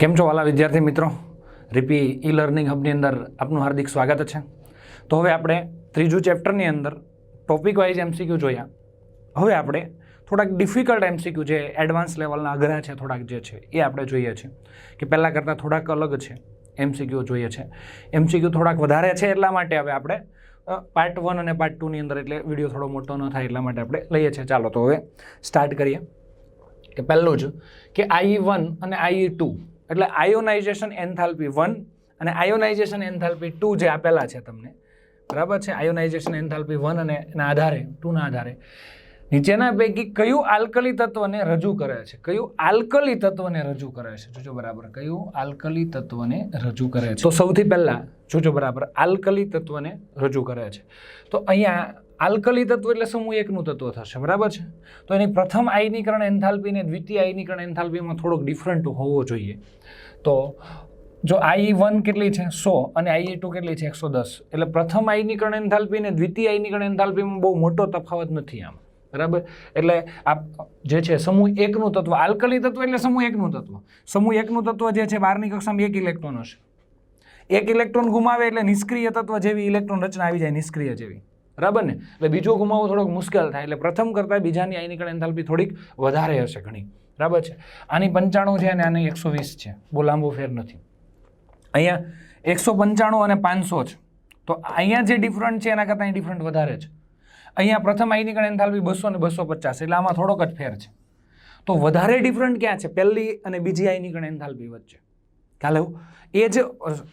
કેમ છો વાલા વિદ્યાર્થી મિત્રો? રીપી ઈ લર્નિંગ હબની અંદર આપનું હાર્દિક સ્વાગત છે. તો હવે આપણે ત્રીજું ચેપ્ટરની અંદર ટોપિક વાઇઝ એમસીક્યુ જોયા. હવે આપણે થોડાક ડિફિકલ્ટ એમસીક્યુ જે એડવાન્સ લેવલના અઘરા છે થોડાક જે છે એ આપણે જોઈએ છીએ કે પહેલાં કરતાં થોડાક અલગ છે એમસીક્યુ જોઈએ છે. એમસીક્યુ થોડાક વધારે છે એટલા માટે હવે આપણે પાર્ટ 1 અને પાર્ટ 2ની અંદર એટલે વિડીયો થોડો મોટો ન થાય એટલા માટે આપણે લઈએ છીએ. ચાલો તો હવે સ્ટાર્ટ કરીએ કે પહેલું જ કે IE1 અને IE2 એટલે આયોનાઇઝેશન એન્થાલ્પી 1 અને આયોનાઇઝેશન એન્થાલ્પી 2 જે આપેલા છે તમને, બરાબર છે. આયોનાઇઝેશન એન્થાલ્પી 1 અને એના આધારે 2 ના આધારે નીચેના પૈકી કયું આલ્કલી તત્વને રજૂ કરે છે? કયું આલ્કલી તત્વને રજૂ કરે છે? જોજો બરાબર, કયું આલ્કલી તત્વને રજૂ કરે છે? તો સૌથી પહેલા જોજો બરાબર, આલ્કલી તત્વને રજૂ કરે છે. તો અહીંયા આલ્કલી તત્વ એટલે સમૂહ એકનું તત્વ થશે, બરાબર છે. તો એની પ્રથમ આયનીકરણ એન્થાલ્પી ને દ્વિતીય આયનીકરણ એન્થાલ્પીમાં થોડોક ડિફરન્ટ હોવો જોઈએ. તો જો IE1 કેટલી છે 100 અને IE2 કેટલી છે 110, એટલે પ્રથમ આયનીકરણ એન્થાલ્પી ને દ્વિતીય આયનીકરણ એન્થાલ્પીમાં બહુ મોટો તફાવત નથી આમ, બરાબર. એટલે આ જે છે સમૂહ એકનું તત્વ, આલ્કલી તત્વ એટલે સમૂહ એકનું તત્વ. સમૂહ એકનું તત્વ જે છે બહારની કક્ષામાં એક ઇલેક્ટ્રોન હશે. એક ઇલેક્ટ્રોન ગુમાવે એટલે નિષ્ક્રિય તત્વ જેવી ઇલેક્ટ્રોન રચના આવી જાય, નિષ્ક્રિય જેવી, બરાબર ને. એટલે બીજો ગુમાવવો થોડોક મુશ્કેલ થાય, એટલે પ્રથમ કરતાં બીજાની આયનીકરણ એન્થાલ્પી થોડીક વધારે હશે ઘણી, બરાબર છે. આની 95 છે અને આની 120 છે, બહુ લાંબો ફેર નથી. અહીંયા 195 અને 500 છે, તો અહીંયા જે ડિફરન્ટ છે એના કરતાં અહીં ડિફરન્ટ વધારે છે. અહીંયા પ્રથમ આયનીકરણ એન્થાલ્પી 200 અને 250, એટલે આમાં થોડોક જ ફેર છે. તો વધારે ડિફરન્ટ ક્યાં છે? પહેલી અને બીજી આયનીકરણ એન્થાલ્પી વચ્ચે. ખ્યાલ આવ્યો? એ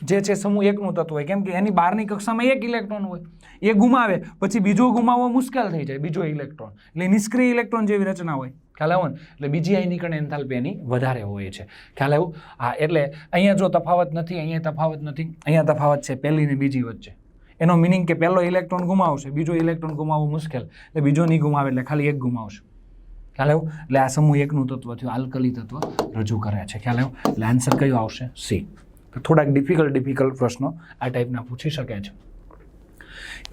જે છે સમૂહ એકનું તત્વ હોય, કેમ કે એની બહારની કક્ષામાં એક ઇલેક્ટ્રોન હોય, એ ગુમાવે પછી બીજો ગુમાવવો મુશ્કેલ થઈ જાય, બીજો ઇલેક્ટ્રોન, એટલે નિષ્ક્રિય ઇલેક્ટ્રોન જેવી રચના હોય. ખ્યાલ આવ્યો ને? એટલે બીજી આયનીકરણ એન્થાલ્પી એની વધારે હોય છે. ખ્યાલ આવ્યો? હા, એટલે અહીંયા જો તફાવત નથી, અહીંયા તફાવત નથી, અહીંયા તફાવત છે પહેલી ને બીજી વચ્ચે. એનો મિનિંગ કે પહેલો ઇલેક્ટ્રોન ગુમાવશે, બીજો ઇલેક્ટ્રોન ગુમાવવું મુશ્કેલ, એટલે બીજો નહીં ગુમાવે એટલે ખાલી એક ગુમાવશે. ખ્યાલ આવ્યો? એટલે આ સમૂહ એકનું તત્વ થયું, આલ્કલી તત્વ રજૂ કરે છે. ખ્યાલ આવ્યો? એટલે આન્સર કયો આવશે? સી. થોડાક ડિફિકલ્ટ પ્રશ્નો આ ટાઈપના પૂછી શકે છે.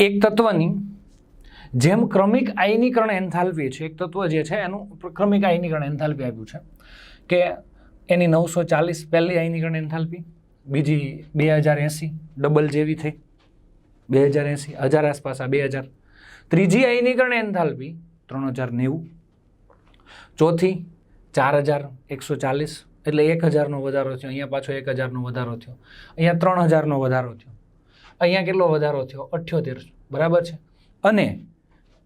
એક તત્વની જેમ ક્રમિક આયનીકરણ એન્થાલ્પી છે, એક તત્વ જે છે એનું ક્રમિક આયનીકરણ એન્થાલ્પી આપ્યું છે કે એની 940 પહેલી આયનીકરણ એન્થાલ્પી, બીજી 2080 ડબલ જેવી થઈ, 2080 1000 આસપાસ, આ 2000. ત્રીજી આયનીકરણ એન્થાલ્પી 3090, ચોથી 4140, એટલે 1000નો વધારો થયો. અહીંયા પાછો 1000નો વધારો થયો, અહીંયા 3000નો વધારો થયો, અહીંયા કેટલો વધારો થયો? 78, બરાબર છે. અને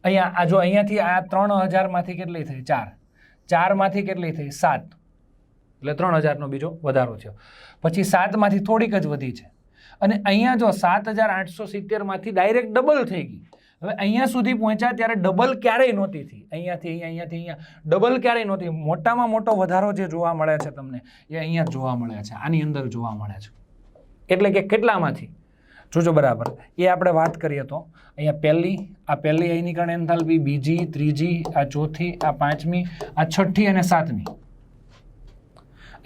અહીંયા આ જો અહીંયાથી આ 3000માંથી કેટલી થઈ? 4, 4માંથી કેટલી થઈ? 7, એટલે 3000નો બીજો વધારો થયો. પછી 7માંથી થોડીક જ વધી છે, અને અહીંયા જો 7870માંથી ડાયરેક્ટ ડબલ થઈ ગઈ. હવે અહીંયા સુધી પહોંચ્યા ત્યારે ડબલ ક્યારેય નહોતી થઈ. અહીંયાથી અહીંયા ડબલ ક્યારેય નહોતી. મોટામાં મોટો વધારો જે જોવા મળે છે તમને એ અહીંયા જોવા મળે છે, આની અંદર જોવા મળે છે. એટલે કે કેટલામાંથી? જોજો બરાબર, એ આપણે વાત કરીએ તો અહીંયા પહેલી આયનીકરણ એન્થાલ્પી, બીજી, ત્રીજી, આ ચોથી, આ પાંચમી, આ છઠ્ઠી અને સાતમી,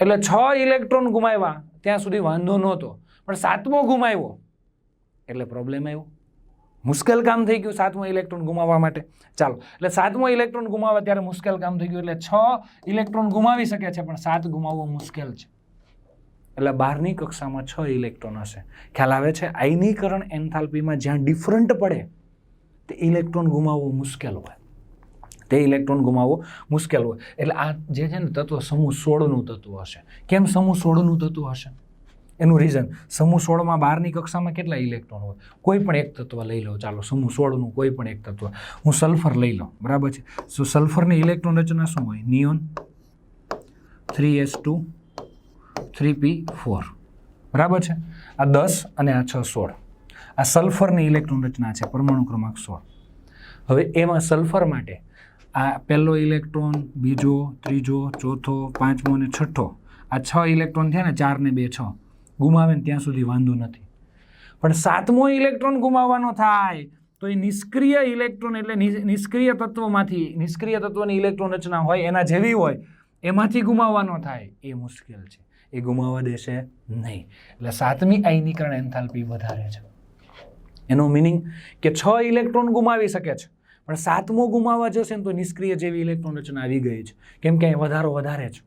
એટલે 6 ઇલેક્ટ્રોન ગુમાવ્યા ત્યાં સુધી વાંધો નહોતો, પણ 7મો ગુમાવ્યો એટલે પ્રોબ્લેમ આવ્યો, મુશ્કેલ કામ થઈ ગયું 7મો ઇલેક્ટ્રોન ગુમાવવા માટે. ચાલો, એટલે 7મો ઇલેક્ટ્રોન ગુમાવવા ત્યારે મુશ્કેલ કામ થઈ ગયું, એટલે 6 ઇલેક્ટ્રોન ગુમાવી શકે છે પણ 7 ગુમાવવો મુશ્કેલ છે. એટલે બહારની કક્ષામાં 6 ઇલેક્ટ્રોન હશે. ખ્યાલ આવે છે? આયનીકરણ એન્થાલ્પીમાં જ્યાં ડિફરન્ટ પડે તે ઇલેક્ટ્રોન ગુમાવવો મુશ્કેલ હોય, તે ઇલેક્ટ્રોન ગુમાવવો મુશ્કેલ હોય. એટલે આ જે છે ને તત્વ સમૂહ 16નું તત્વ હશે. કેમ સમૂહ 16નું તત્વ હશે? એનું રીઝન, સમૂહ 16માં બહારની કક્ષામાં કેટલા ઇલેક્ટ્રોન હોય? કોઈ પણ એક તત્વ લઈ લો, ચાલો સમૂહ 16નું કોઈ પણ એક તત્વ, હું સલ્ફર લઈ લો, બરાબર છે. તો સલ્ફરની ઇલેક્ટ્રોન રચના શું હોય? નિયોન 3s2 3p4, બરાબર છે. આ 10 અને આ 6 16, આ સલ્ફરની ઇલેક્ટ્રોન રચના છે, પરમાણુ ક્રમાંક 16. હવે એમાં સલ્ફર માટે આ પહેલો ઇલેક્ટ્રોન, બીજો, ત્રીજો, ચોથો, પાંચમો અને છઠ્ઠો, આ 6 ઇલેક્ટ્રોન થયા ને, 4 ને 2 6 ગુમાવે ને ત્યાં સુધી વાંધો નથી. પણ 7મો ઇલેક્ટ્રોન ગુમાવવાનો થાય તો એ નિષ્ક્રિય ઇલેક્ટ્રોન એટલે નિષ્ક્રિય તત્વમાંથી, નિષ્ક્રિય તત્વની ઇલેક્ટ્રોન રચના હોય એના જેવી હોય એમાંથી ગુમાવવાનો થાય, એ મુશ્કેલ છે, એ ગુમાવવા દેશે નહીં. એટલે 7મી આયનીકરણ એન્થાલ્પી વધારે છે. એનો મિનિંગ કે 6 ઇલેક્ટ્રોન ગુમાવી શકે છે પણ સાતમો ગુમાવવા જશે ને તો નિષ્ક્રિય જેવી ઇલેક્ટ્રોન રચના આવી ગઈ છે, કેમ કે અહીં વધારો વધારે છે.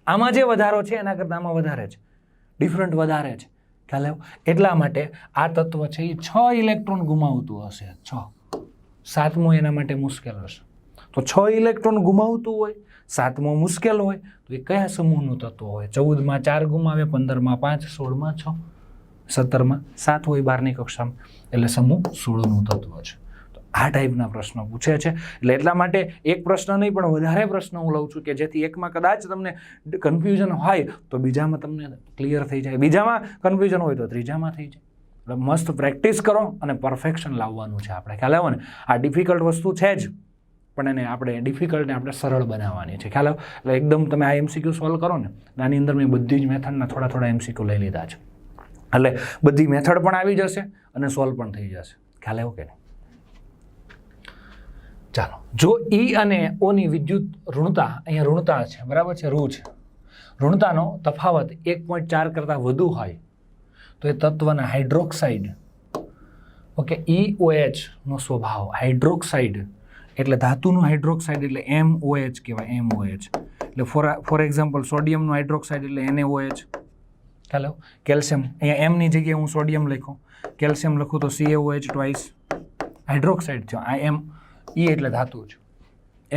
આમાં જે વધારો છે એના કરતાં આમાં વધારે છે, ડિફરન્ટ વધારે છે. ખ્યાલ આવ્યો? એટલા માટે આ તત્વ છે એ 6 ઇલેક્ટ્રોન ગુમાવતું હશે. 6. સાતમો એના માટે મુશ્કેલ હશે. તો 6 ઇલેક્ટ્રોન ગુમાવતું હોય, સાતમો મુશ્કેલ હોય, તો એ કયા સમૂહનું તત્વ હોય? 14માં 4 ગુમાવે, 15માં 5, 16માં 6, 17માં 7 હોય 12ની કક્ષામાં, એટલે સમૂહ 16નું તત્વ છે. તો આ ટાઈપના પ્રશ્નો પૂછે છે. એટલે એટલા માટે એક પ્રશ્ન નહીં પણ વધારે પ્રશ્ન હું લઉં છું કે જેથી એકમાં કદાચ તમને કન્ફ્યુઝન હોય તો બીજામાં તમને ક્લિયર થઈ જાય, બીજામાં કન્ફ્યુઝન હોય તો ત્રીજામાં થઈ જાય. એટલે મસ્ત પ્રેક્ટિસ કરો અને પરફેક્શન લાવવાનું છે આપણે. ખ્યાલ આવ્યો ને? આ ડિફિકલ્ટ વસ્તુ છે જ, પણ એને આપણે ડિફિકલ્ટને આપણે સરળ બનાવવાની છે. ખ્યાલ આવ્યો? એટલે એકદમ તમે આ MCQ સોલ્વ કરો ને, આની અંદર મેં બધી જ મેથડના થોડા MCQ લઈ લીધા છે, એટલે બધી મેથડ પણ આવી જશે અને સોલ્વ પણ થઈ જશે. ખ્યાલ આવ્યો કે નહીં? ચાલો, જો E અને Oની વિદ્યુત ઋણતા, અહીંયા ઋણતા છે, બરાબર છે, ઋ છે, ઋણતાનો તફાવત 1.4 કરતાં વધુ હોય તો એ તત્વના હાઇડ્રોક્સાઇડ, ઓકે, EOH નો સ્વભાવ, હાઇડ્રોક્સાઇડ એટલે ધાતુનું હાઇડ્રોક્સાઇડ એટલે MOH કહેવાય, MOH. એટલે ફોર એક્ઝામ્પલ સોડિયમનું હાઇડ્રોક્સાઇડ એટલે NaOH. ખ્યાલ આવ્યો? કેલ્શિયમ, અહીંયા એમની જગ્યાએ હું સોડિયમ લખું, કેલ્શિયમ લખું તો CaOH ટ્વાઇસ, હાઇડ્રોક્સાઇડ છે. આ E એટલે ધાતુ છે,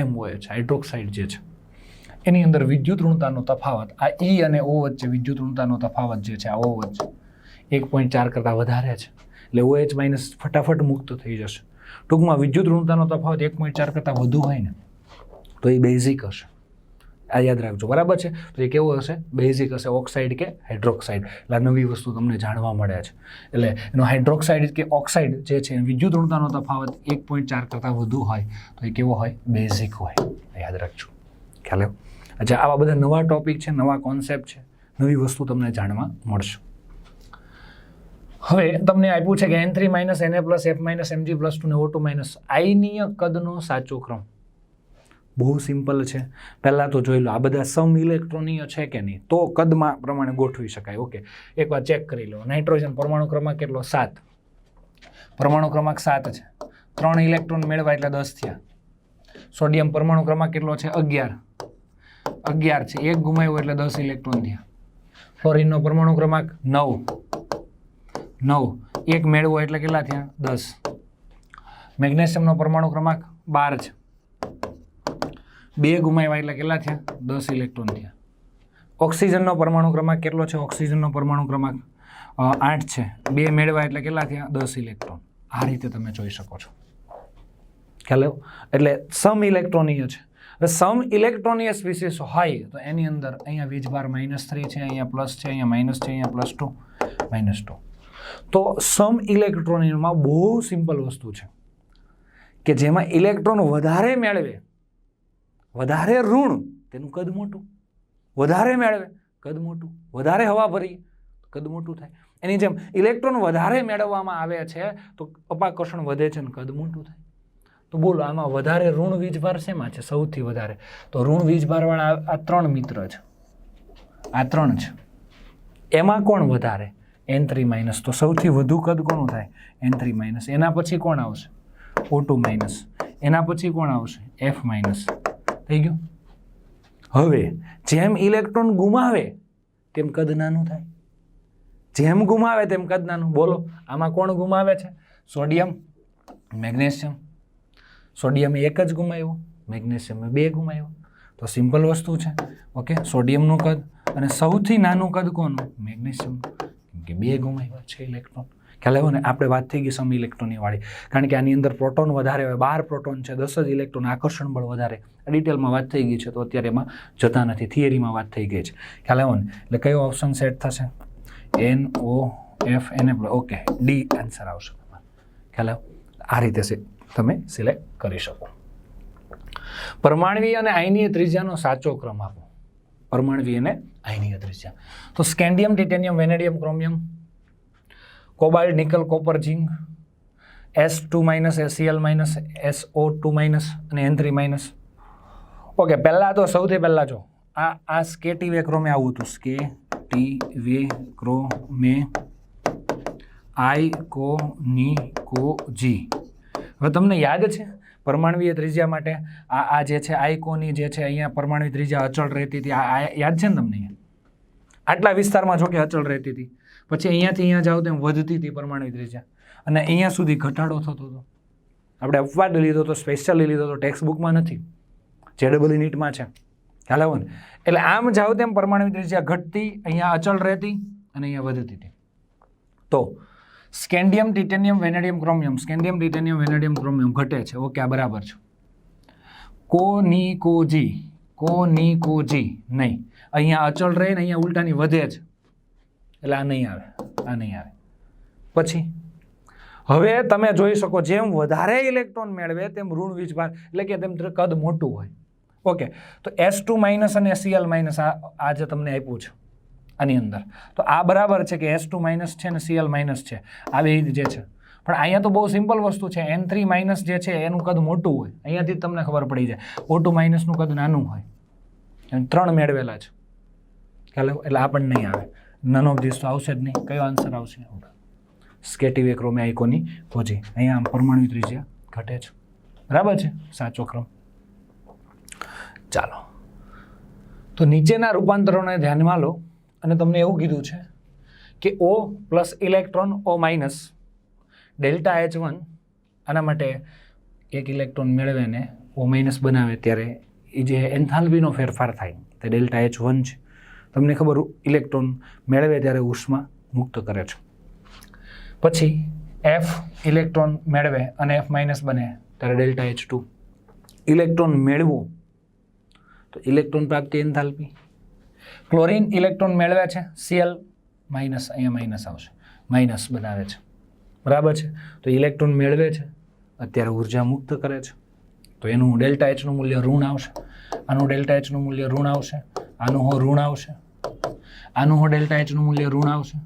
MOH હાઇડ્રોક્સાઇડ જે છે એની અંદર વિદ્યુત ઋણતાનો તફાવત, આ E અને O વચ્ચે વિદ્યુત ઋણતાનો તફાવત જે છે, આ O વચ્ચે 1.4 કરતાં વધારે છે, એટલે OH માઇનસ ફટાફટ મુક્ત થઈ જશે. ટૂંકમાં વિદ્યુત ઋણતાનો તફાવત 1.4 કરતાં વધુ હોય ને તો એ બેઝિક હશે. આ યાદ રાખજો, બરાબર છે? તો એ કેવો હશે? બેઝિક હશે, ઓક્સાઇડ કે હાઇડ્રોક્સાઇડ. એટલે નવી વસ્તુ તમને જાણવા મળે છે. એટલે એનો હાઇડ્રોક્સાઇડ કે ઓક્સાઇડ જે છે વિદ્યુત ઋણતાનો તફાવત 1.4 કરતાં વધુ હોય તો એ કેવો હોય? બેઝિક હોય. યાદ રાખજો. ખ્યાલ આવ્યો? અચ્છા, આવા બધા નવા ટોપિક છે, નવા કોન્સેપ્ટ છે, નવી વસ્તુ તમને જાણવા મળશે. હવે તમને આપ્યું છે કે N3 - Na + F - Mg+2 ને O2 - આયનીય કદનો સાચો ક્રમ. બહુ સિમ્પલ છે. પહેલાં તો જોઈ લો આ બધા સમ ઇલેક્ટ્રોનીય છે કે નહીં, તો કદમાં પ્રમાણે ગોઠવી શકાય. ઓકે, એકવાર ચેક કરી લો. નાઇટ્રોજન પરમાણુ ક્રમાંક કેટલો? 7. પરમાણુ ક્રમાંક 7 છે, 3 ઇલેક્ટ્રોન મેળવ્યા એટલે 10 થયા. સોડિયમ પરમાણુ ક્રમાંક કેટલો છે? 11. 11 છે, 1 ગુમાવ્યો એટલે 10 ઇલેક્ટ્રોન થયા. ફ્લોરિનનો પરમાણુ ક્રમાંક 9. 1 મેળવો એટલે કેટલા થયા? 10. મેગ્નેશિયમનો પરમાણુ ક્રમાંક 12 છે, 2 ગુમાવ્યા એટલે કેટલા થયા? 10 ઇલેક્ટ્રોન થયા. ઓક્સિજનનો પરમાણુ ક્રમાંક કેટલો છે? ઓક્સિજનનો પરમાણુ ક્રમાંક 8 છે, 2 મેળવ્યા એટલે કેટલા થયા? 10 ઇલેક્ટ્રોન. આ રીતે તમે જોઈ શકો છો. ખ્યાલ આવ્યો? એટલે સમ ઇલેક્ટ્રોનીય છે. હવે સમ ઇલેક્ટ્રોનીય સ્પીસીસ હોય તો એની અંદર અહીંયા વીજભાર -3 છે, અહીંયા પ્લસ છે, અહીંયા માઇનસ છે, અહીંયા +2. તો સમ ઇલેક્ટ્રોનીયમાં બહુ સિમ્પલ વસ્તુ છે કે જેમાં ઇલેક્ટ્રોન વધારે મેળવે, વધારે ઋણ, તેનું કદ મોટું, વધારે મેળવે કદ મોટું, વધારે હવા ભરી કદ મોટું થાય. એની જેમ ઇલેક્ટ્રોન વધારે મેળવવામાં આવે છે તો અપાકર્ષણ વધે છે ને કદ મોટું થાય. તો બોલો આમાં વધારે ઋણ વીજભાર શેમાં છે? સૌથી વધારે તો ઋણ વીજભારવાળા આ 3 મિત્ર છે, આ 3 છે. એમાં કોણ વધારે? N3-. તો સૌથી વધુ કદ કોનું થાય? N3-. એના પછી કોણ આવશે? O2-. એના પછી કોણ આવશે? F-. થઈ ગયું. હવે જેમ ઇલેક્ટ્રોન ગુમાવે તેમ કદ નાનું થાય, જેમ ગુમાવે તેમ કદ નાનું. બોલો આમાં કોણ ગુમાવે છે? Sodium, magnesium. સોડિયમે 1 જ ગુમાવ્યો, મેગ્નેશિયમે 2 ગુમાવ્યો. તો સિમ્પલ વસ્તુ છે. ઓકે, સોડિયમનું કદ અને સૌથી નાનું કદ કોનું? મેગ્નેશિયમ, કે 2 ગુમાવ્યા છે ઇલેક્ટ્રોન. ખ્યાલ આવ્યો ને? આપણે વાત થઈ ગઈ સમ ઇલેક્ટ્રોનની વાળી, કારણ કે આની અંદર પ્રોટોન વધારે હોય, 12 પ્રોટોન છે, 10 જ ઇલેક્ટ્રોન, આકર્ષણ બળ વધારે. ડિટેલમાં વાત થઈ ગઈ છે તો અત્યારે એમાં જતા નથી, થિયરીમાં વાત થઈ ગઈ છે. ખ્યાલ આવ્યો ને? એટલે કયો ઓપ્શન સેટ થશે? NOF Na+. Okay, D answer આવશે. ખ્યાલ આવ્યો? આ રીતે તમે સિલેક્ટ કરી શકો. પરમાણવીય અને આયનીય ત્રિજ્યાનો સાચો ક્રમ આપો. પરમાણવીય અને આયનીય ત્રિજ્યા તો scandium, titanium, vanadium, chromium, cobalt, nickel, copper, zinc, S2-, SCl-, SO2- અને N3-. ઓકે, પહેલાં તો સૌથી પહેલાં જો આ સ્કેટિવે ક્રોમે આવું હતું, સ્કેટિવે ક્રોમે આઇકોનિકોજી હવે તમને યાદ છે પરમાણ્વીય ત્રિજ્યા માટે આ જે છે આયકોની જે છે અહીંયા પરમાણ્વીય ત્રિજ્યા અચળ રહેતી હતી, આ યાદ છે ને તમને? અહીંયા આટલા વિસ્તારમાં જો કે અચળ રહેતી હતી, પછી અહીંયાથી અહીંયા જાઓ તેમ વધતી હતી પરમાણ્વીય ત્રિજ્યા, અને અહીંયા સુધી ઘટાડો થતો હતો. આપણે અપવાદ લીધો તો, સ્પેશિયલી લીધો તો, ટેક્સ્ટ બુકમાં નથી, JEE નીટમાં છે. ખ્યાલ આવ્યો ને? એટલે આમ જાઓ તેમ પરમાણ્વીય ત્રિજ્યા ઘટતી, અહીંયા અચળ રહેતી અને અહીંયા વધતી હતી. તો scandium, titanium, vanadium, chromium, scandium, titanium, vanadium, chromium ઘટે છે. ઓકે, આ બરાબર છે. કોની નહીં, અહીંયા અચળ રહે ને અહીંયા ઉલટાની વધે છે, એટલે આ નહીં આવે, આ નહીં આવે. પછી હવે તમે જોઈ શકો જેમ વધારે ઇલેક્ટ્રોન મેળવે તેમ ઋણ વીજભાર, એટલે કે તેમ કદ મોટું હોય. ઓકે, તો S2 માઇનસ અને Cl માઇનસ આ જે તમને આપ્યું છે આની અંદર, તો આ બરાબર છે કે S2 માઇનસ છે ને Cl માઇનસ છે, આ બે જે છે. પણ અહીંયા તો બહુ સિમ્પલ વસ્તુ છે, N3 માઇનસ જે છે એનું કદ મોટું હોય, અહીંયાથી તમને ખબર પડી જાય. O2 માઇનસનું કદ નાનું હોય, 3 મેળવેલા છે. ખ્યાલ, એટલે આ પણ નહીં આવે. નન ઓફ ધીસ તો આવશે જ નહીં. કયો આન્સર આવશે? સ્કેટિવે ક્રોમે આઇકોની ખોજી. અહીંયા આમ પરમાણુ ત્રિજ્યા ઘટે છે. બરાબર છે, સાચો ક્રમ. ચાલો, તો નીચેના રૂપાંતરોને ધ્યાનમાં લો અને તમને એવું કીધું છે કે O plus electron O minus delta H1, આના માટે એક ઇલેક્ટ્રોન મેળવે ને O માઇનસ બનાવે ત્યારે એ જે એન્થાલ્પીનો ફેરફાર થાય તે ડેલ્ટા H1 છે. તમને ખબર, ઇલેક્ટ્રોન મેળવે ત્યારે ઉષ્મા મુક્ત કરે છે. પછી F ઇલેક્ટ્રોન મેળવે અને F માઇનસ બને ત્યારે ડેલ્ટા H2. ઇલેક્ટ્રોન મેળવો તો ઇલેક્ટ્રોન પ્રાપ્તિ એન્થાલ્પી. ક્લોરીન ઇલેક્ટ્રોન મેળવે છે, Cl માઇનસ, અહીંયા માઇનસ આવશે, માઇનસ બનાવે છે. બરાબર છે, તો ઇલેક્ટ્રોન મેળવે છે અત્યારે ઉર્જા મુક્ત કરે છે, તો એનું ડેલ્ટા Hનું મૂલ્ય ઋણ આવશે, આનું ડેલ્ટા Hનું મૂલ્ય ઋણ આવશે, આનું ઋણ આવશે, આનું ડેલ્ટા Hનું મૂલ્ય ઋણ આવશે.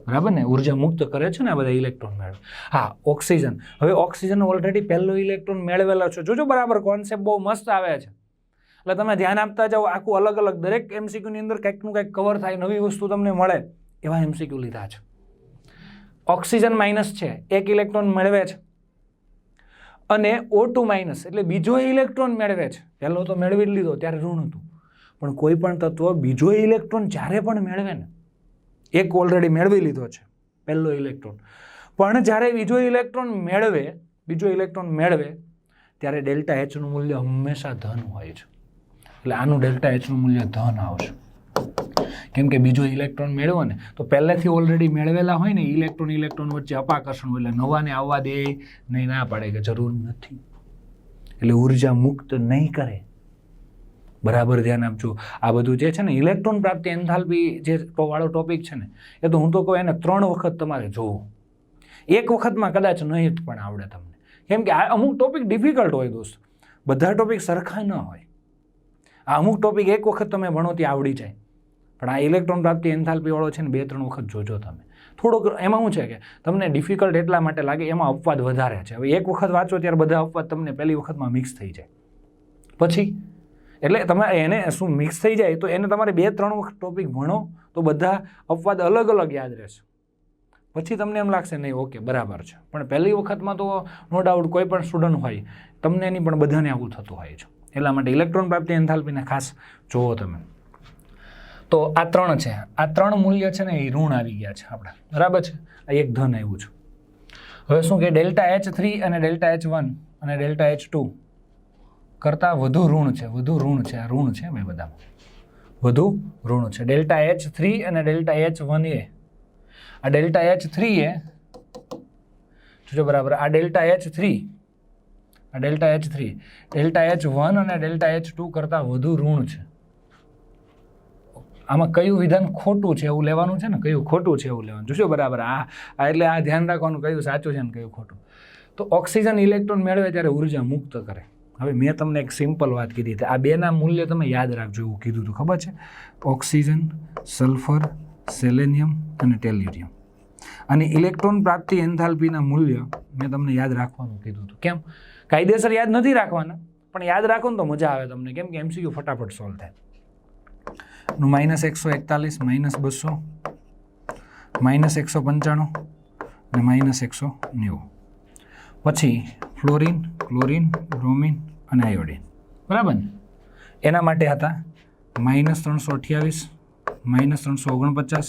બરાબર ને? ઉર્જા મુક્ત કરે છે ને આ બધા ઇલેક્ટ્રોન મેળવે. હા, ઓક્સિજન. હવે ઓક્સિજન ઓલરેડી પહેલો ઇલેક્ટ્રોન મેળવેલો છે. જોજો, બરાબર કોન્સેપ્ટ બહુ મસ્ત આવે છે. એટલે તમે ધ્યાન આપતા જાઓ, આખું અલગ અલગ દરેક MCQની અંદર કંઈકનું કંઈક કવર થાય, નવી વસ્તુ તમને મળે, એવા MCQ લીધા છે. ઓક્સિજન માઇનસ છે, એક ઇલેક્ટ્રોન મેળવે છે, અને O2 માઇનસ એટલે બીજો ઇલેક્ટ્રોન મેળવે છે. પહેલો તો મેળવી જ લીધો ત્યારે ઋણ હતું, પણ કોઈ પણ તત્વ બીજો ઇલેક્ટ્રોન જ્યારે પણ મેળવે ને, એક ઓલરેડી મેળવી લીધો છે પહેલો ઇલેક્ટ્રોન, પણ જ્યારે બીજો ઇલેક્ટ્રોન મેળવે ત્યારે ડેલ્ટા Hનું મૂલ્ય હંમેશા ધન હોય છે. એટલે આનું ડેલ્ટા Hનું મૂલ્ય ધન આવશે, કેમ કે બીજો ઇલેક્ટ્રોન મેળવો ને તો પહેલેથી ઓલરેડી મેળવેલા હોય ને ઇલેક્ટ્રોન વચ્ચે અપાકર્ષણ હોય, એટલે નવાને આવવા દે નહીં, ના પાડે કે જરૂર નથી, એટલે ઉર્જા મુક્ત નહીં કરે. બરાબર ધ્યાન આપજો. આ બધું જે છે ને ઇલેક્ટ્રોન પ્રાપ્તિ એન્થાલ્પી જે વાળો ટોપિક છે ને, એ તો હું તો કહું એને 3 વખત તમારે જોવું. એક વખતમાં કદાચ નહીં પણ આવડે તમને, કેમ કે આ અમુક ટોપિક ડિફિકલ્ટ હોય દોસ્ત, બધા ટોપિક સરખા ન હોય. આ અમુક ટોપિક એક વખત તમે ભણો ત્યાં આવડી જાય, પણ આ ઇલેક્ટ્રોન પ્રાપ્તિ એન્થાલ્પી વાળો છે ને 2-3 વખત જોજો તમે. થોડોક એમાં શું છે કે તમને ડિફિકલ્ટ એટલા માટે લાગે, એમાં અપવાદ વધારે છે. હવે એક વખત વાંચો ત્યારે બધા અપવાદ તમને પહેલી વખતમાં મિક્સ થઈ જાય, પછી એટલે તમે એને શું મિક્સ થઈ જાય તો એને તમારે 2-3 વખત ટોપિક ભણો તો બધા અપવાદ અલગ અલગ યાદ રહેશે. પછી તમને એમ લાગશે નહીં ઓકે બરાબર છે, પણ પહેલી વખતમાં તો નો ડાઉટ કોઈ પણ સ્ટુડન્ટ હોય તમને નહીં, પણ બધાને આવું થતું હોય છે. એટલા માટે ઇલેક્ટ્રોન પ્રાપ્તિ એન્થાલ્પીને ખાસ જોવો તમે. તો આ 3 છે, આ 3 મૂલ્ય છે ને એ ઋણ આવી ગયા છે આપણા. બરાબર છે, આ એક ધન આવ્યું છે. હવે શું કે ડેલ્ટા H3 અને ડેલ્ટા H1 અને ડેલ્ટા H2 કરતાં વધુ ઋણ છે, આ ઋણ છે બે બધામાં, વધુ ઋણ છે. ડેલ્ટા H3 અને ડેલ્ટા H1 એ, આ ડેલ્ટા H3 એ જોજો બરાબર, આ ડેલ્ટા H3, આ ડેલ્ટા H3, ડેલ્ટા H1 અને ડેલ્ટા H2 કરતાં વધુ ઋણ છે. આમાં કયું વિધાન ખોટું છે એવું લેવાનું છે ને, કયું ખોટું છે એવું લેવાનું. જોશો બરાબર, આ એટલે આ ધ્યાન રાખવાનું કયું સાચું છે ને કયું ખોટું. તો ઓક્સિજન ઇલેક્ટ્રોન મેળવે ત્યારે ઉર્જા મુક્ત કરે. હવે મેં તમને એક સિમ્પલ વાત કીધી હતી, આ બેના મૂલ્ય તમે યાદ રાખજો, એવું કીધું હતું ખબર છે? ઓક્સિજન, સલ્ફર, સેલેનિયમ અને ટેલ્યુરિયમ. અને ઇલેક્ટ્રોન પ્રાપ્તિ એન્થાલ્પીના મૂલ્ય મેં તમને યાદ રાખવાનું કીધું હતું. કેમ? કાયદેસર યાદ નથી રાખવાના, પણ યાદ રાખો ને તો મજા આવે તમને, કેમ કે MCQ ફટાફટ સોલ્વ થાય. -141, -200, -195 અને -190. પછી ફ્લોરિન, ક્લોરિન, બ્રોમિન અને આયોડિન, બરાબર ને? એના માટે હતા -328, -349,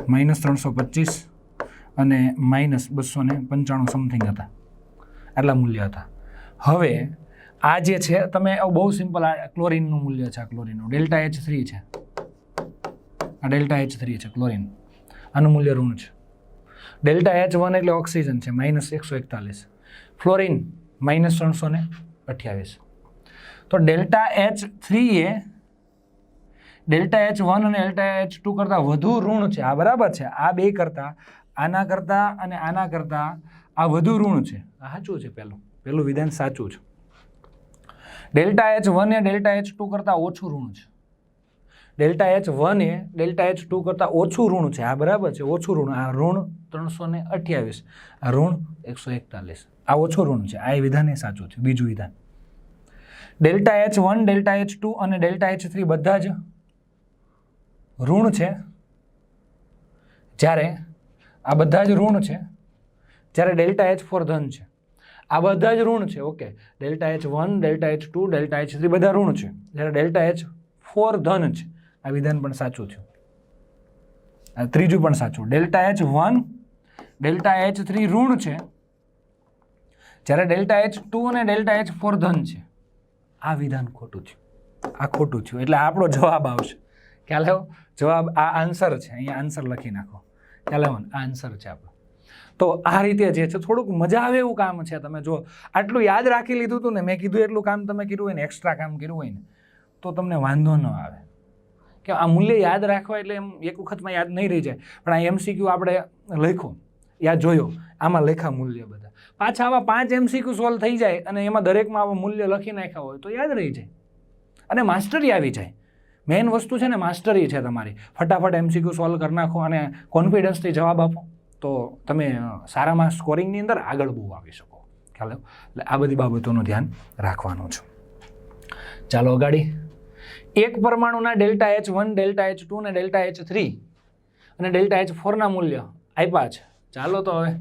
-325 અને -295 સમથિંગ હતા. આટલા મૂલ્ય હતા. હવે આ જે છે તમે બહુ સિમ્પલ, આ ક્લોરિનનું મૂલ્ય છે. આ ક્લોરિનનું ડેલ્ટા H3 છે. આ ડેલ્ટા H3 છે ક્લોરિન. આનું મૂલ્ય ઋણ છે. ડેલ્ટા H1 એટલે ઓક્સિજન છે -141. ફ્લોરિન -328. તો ડેલ્ટા H3 એ ડેલ્ટા H1 અને ડેલ્ટા H2 કરતાં વધુ ઋણ છે. આ બરાબર છે. આ બે કરતાં, આના કરતાં અને આના કરતાં આ વધુ ઋણ છે. આ સાચું છે. પહેલું વિધાન સાચું છે. ડેલ્ટા H1 એ ડેલ્ટા H2 કરતાં ઓછું ઋણ છે. ડેલ્ટા H1 એ ડેલ્ટા H2 કરતાં ઓછું ઋણ છે. આ બરાબર છે, ઓછું ઋણ. આ ઋણ 328, આ ઋણ 141. આ ઓછું ઋણ છે. આ વિધાન એ સાચું છે. બીજું વિધાન, ડેલ્ટા H1, ડેલ્ટા H2 અને ડેલ્ટા H3 બધા જ ઋણ છે. જ્યારે આ બધા જ ઋણ છે, જ્યારે ડેલ્ટા H4 ધન છે. આ બધા જ ઋણ છે. Okay, delta H1, delta H2, delta H3 બધા ઋણ છે, જ્યારે ડેલ્ટા H4 ધન છે. આ વિધાન પણ સાચું છે. આ ત્રીજું પણ સાચું. ડેલ્ટા H1, ડેલ્ટા H3 ઋણ છે, જ્યારે ડેલ્ટા H2 અને ડેલ્ટા H4 ધન છે. આ વિધાન ખોટું છે. આ ખોટું છે. એટલે આપણો જવાબ આવશે. ખ્યાલ આવ્યો? જવાબ આ આન્સર છે. અહીંયા આન્સર લખી નાખો. ખ્યાલ આવ્યો ને? આ આન્સર છે આપણો. તો આ રીતે જે છે થોડુંક મજા આવે એવું કામ છે. તમે જો આટલું યાદ રાખી લીધું હતું ને, મેં કીધું એટલું કામ તમે કર્યું હોય ને, એક્સ્ટ્રા કામ કર્યું હોય ને, તો તમને વાંધો ન આવે. કે આ મૂલ્ય યાદ રાખવા એટલે એમ એક વખતમાં યાદ નહીં રહી જાય. પણ આ MCQ આપણે લખ્યો, યાદ જોયો, આમાં લખ્યા મૂલ્ય બધા. પાછા આવા 5 MCQ સોલ્વ થઈ જાય અને એમાં દરેકમાં આવા મૂલ્ય લખી નાખ્યા હોય તો યાદ રહી જાય અને માસ્ટરી આવી જાય. મેઇન વસ્તુ છે ને માસ્ટરી છે તમારી. ફટાફટ MCQ સોલ્વ કરી નાખો અને કોન્ફિડન્સથી જવાબ આપો તો તમે સારામાં સ્કોરિંગની અંદર આગળ બહુ આવી શકો. ખ્યાલ આવ્યો? એટલે આ બધી બાબતોનું ધ્યાન રાખવાનું છે. ચાલો અગાડી. એક પરમાણુના ડેલ્ટા H1, ડેલ્ટા H2 અને ડેલ્ટા H3 અને ડેલ્ટા H4ના મૂલ્ય આપ્યા છે. ચાલો તો હવે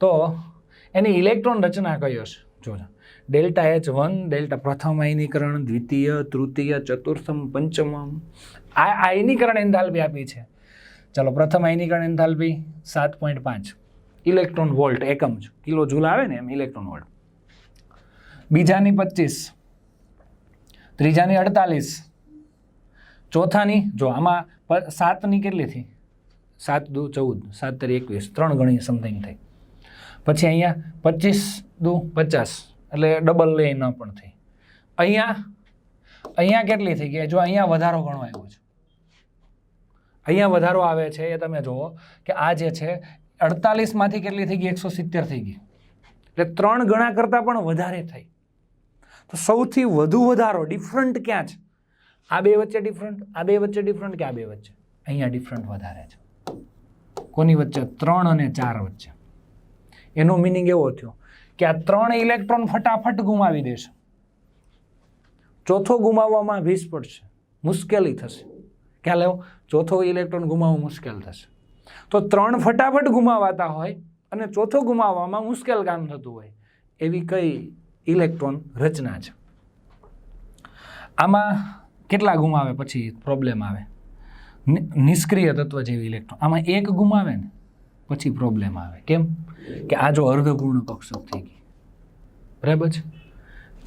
તો એની ઇલેક્ટ્રોન રચના કઈ હશે? જોજો. ડેલ્ટા H1, ડેલ્ટા પ્રથમ આયનીકરણ, દ્વિતીય, તૃતીય, ચતુર્થમ, પંચમમ. આ આયનીકરણ એન્થાલ્પી આપી છે. ચાલો, પ્રથમ આયનીકરણ એન્થાલ્પી 7.5 ઇલેક્ટ્રોન વોલ્ટ એકમ છે. કિલો જૂલ આવે ને એમ ઇલેક્ટ્રોન વોલ્ટ. બીજાની 25, ત્રીજાની 48, ચોથાની જો આમાં 7ની કેટલી થઈ? 7 દુ 14, 7 તરી 21, 3 ગણી સમથિંગ થઈ. પછી અહીંયા 25 દુ 50 એટલે ડબલ લે ન પણ થઈ. અહીંયા કેટલી થઈ ગઈ? જો અહીંયા વધારો ઘણો આવ્યો છે. અહીંયા વધારો આવે છે એ તમે જુઓ કે આ જે છે 48માંથી કેટલી થઈ ગઈ? 170 થઈ ગઈ. એટલે 3 ગણા કરતાં પણ વધારે થઈ. તો સૌથી વધુ વધારો ડિફરન્ટ ક્યાં છે? આ બે વચ્ચે ડિફરન્ટ, આ બે વચ્ચે ડિફરન્ટ કે આ બે વચ્ચે? અહીંયા ડિફરન્ટ વધારે છે. કોની વચ્ચે? 3 અને 4 વચ્ચે. એનો મિનિંગ એવો થયો કે આ 3 ઇલેક્ટ્રોન ફટાફટ ગુમાવી દેશે. ચોથો ગુમાવવામાં 20 પડશે, મુશ્કેલી થશે. ખ્યાલ આવ્યો? ચોથો ઇલેક્ટ્રોન ગુમાવવો મુશ્કેલ થશે. તો 3 ફટાફટ ગુમાવાતા હોય અને ચોથો ગુમાવવામાં મુશ્કેલ કામ થતું હોય એવી કઈ ઇલેક્ટ્રોન રચના છે? આમાં કેટલા ગુમાવે પછી પ્રોબ્લેમ આવે? નિષ્ક્રિય તત્વ જેવી ઇલેક્ટ્રોન. આમાં 1 ગુમાવે ને પછી પ્રોબ્લેમ આવે. કેમ? કે આ જો અર્ધપૂર્ણ કક્ષક થઈ ગઈ. બરાબર છે?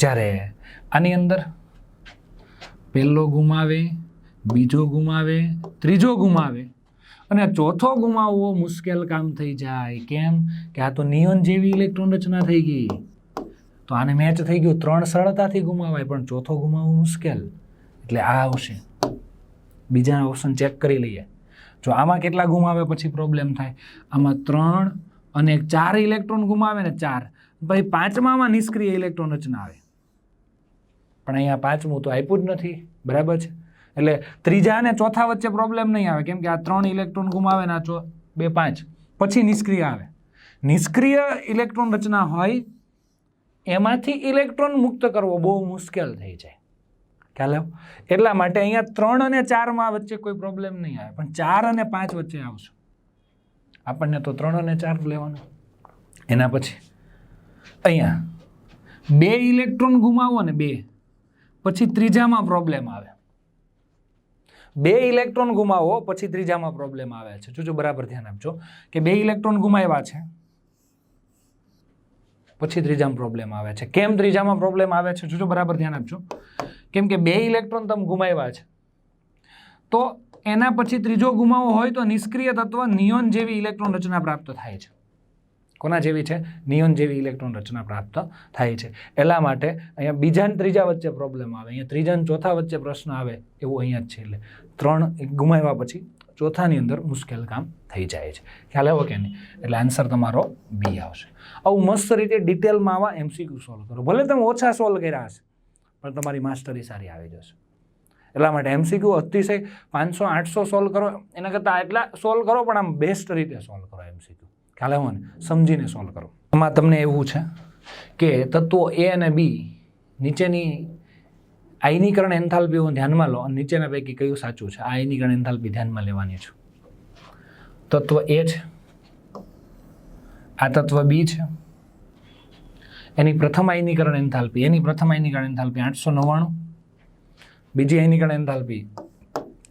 જ્યારે આની અંદર પહેલો ગુમાવે, બીજો ગુમાવે, ત્રીજો ગુમાવે અને ચોથો ગુમાવવો મુશ્કેલ કામ થઈ જાય. કેમ? કે આ તો નિયોન જેવી ઇલેક્ટ્રોન રચના થઈ ગઈ. તો આને મેચ થઈ ગયું. 3 સરળતાથી ગુમાવાય પણ ચોથો ગુમાવવું મુશ્કેલ. એટલે આ આવશે. બીજા ઓપ્શન ચેક કરી લઈએ. જો આમાં કેટલા ગુમાવે પછી પ્રોબ્લેમ થાય? આમાં 3 અને 4 ઇલેક્ટ્રોન ગુમાવે ને 4, પછી 5માં નિષ્ક્રિય ઇલેક્ટ્રોન રચના આવે. પણ અહીંયા 5મું તો આપ્યું જ નથી. બરાબર છે? એટલે ત્રીજા અને ચોથા વચ્ચે પ્રોબ્લેમ નહીં આવે. કેમ કે આ 3 ઇલેક્ટ્રોન ગુમાવે ને આ 2, 5 પછી નિષ્ક્રિય આવે. નિષ્ક્રિય ઇલેક્ટ્રોન રચના હોય એમાંથી ઇલેક્ટ્રોન મુક્ત કરવો બહુ મુશ્કેલ થઈ જાય. ખ્યાલ આવ્યો? એટલા માટે અહીંયા 3 અને 4માં વચ્ચે કોઈ પ્રોબ્લેમ નહીં આવે, પણ 4 અને 5 વચ્ચે આવશે. આપણને તો 3 અને 4 લેવાનું. એના પછી અહીંયા 2 ઇલેક્ટ્રોન ગુમાવો ને 2, પછી ત્રીજામાં પ્રોબ્લેમ આવે. 2 ઇલેક્ટ્રોન ગુમાવો પછી ત્રીજામાં પ્રોબ્લેમ આવે છે. જોજો બરાબર ધ્યાન આપજો કે 2 ઇલેક્ટ્રોન ગુમાવ્યા છે પછી ત્રીજામાં પ્રોબ્લેમ આવે છે. કેમ ત્રીજામાં પ્રોબ્લેમ આવે છે? જોજો બરાબર ધ્યાન આપજો. કેમ કે 2 ઇલેક્ટ્રોન તમે ગુમાવ્યા છે તો એના પછી ત્રીજો ગુમાવો હોય તો નિષ્ક્રિય તત્વ નિયોન જેવી ઇલેક્ટ્રોન રચના પ્રાપ્ત થાય છે. કોના જેવી છે? નિયોન જેવી ઇલેક્ટ્રોન રચના પ્રાપ્ત થાય છે. એટલા માટે અહીંયા બીજા અને ત્રીજા વચ્ચે પ્રોબ્લેમ આવે, અહીંયા ત્રીજા અને ચોથા વચ્ચે પ્રશ્ન આવે એવું અહીંયા જ છે. એટલે 3 ગુમાવ્યા પછી ચોથાની અંદર મુશ્કેલ કામ થઈ જાય છે. ખ્યાલ આવ્યો કે નહીં? એટલે આન્સર તમારો બી આવશે. આવું મસ્ત રીતે ડિટેલમાં આવા એમસીક્યુ સોલ્વ કરો. ભલે તમે ઓછા સોલ્વ કર્યા હશે પણ તમારી માસ્ટરી સારી આવી જશે. એટલા માટે એમસીક્યુ અતિશય 500-800 સોલ્વ કરો એના કરતાં એટલા સોલ્વ કરો પણ આમ બેસ્ટ રીતે સોલ્વ કરો એમસીક્યુ. ખ્યાલ આવ્યો ને? સમજીને સોલ્વ કરો. આમાં તમને એવું છે કે તત્વો એ અને બી નીચેની આયનીકરણ એન્થાલ્પીઓ ધ્યાનમાં લો અને નીચેના પૈકી કયું સાચું છે. આ આયનીકરણ એન્થાલ્પી ધ્યાનમાં લેવાની છે. તત્વ એ છે, આ તત્વ બી છે, એની પ્રથમ આયનીકરણ એન્થાલ્પી 899, બીજી આયનીકરણ એન્થાલ્પી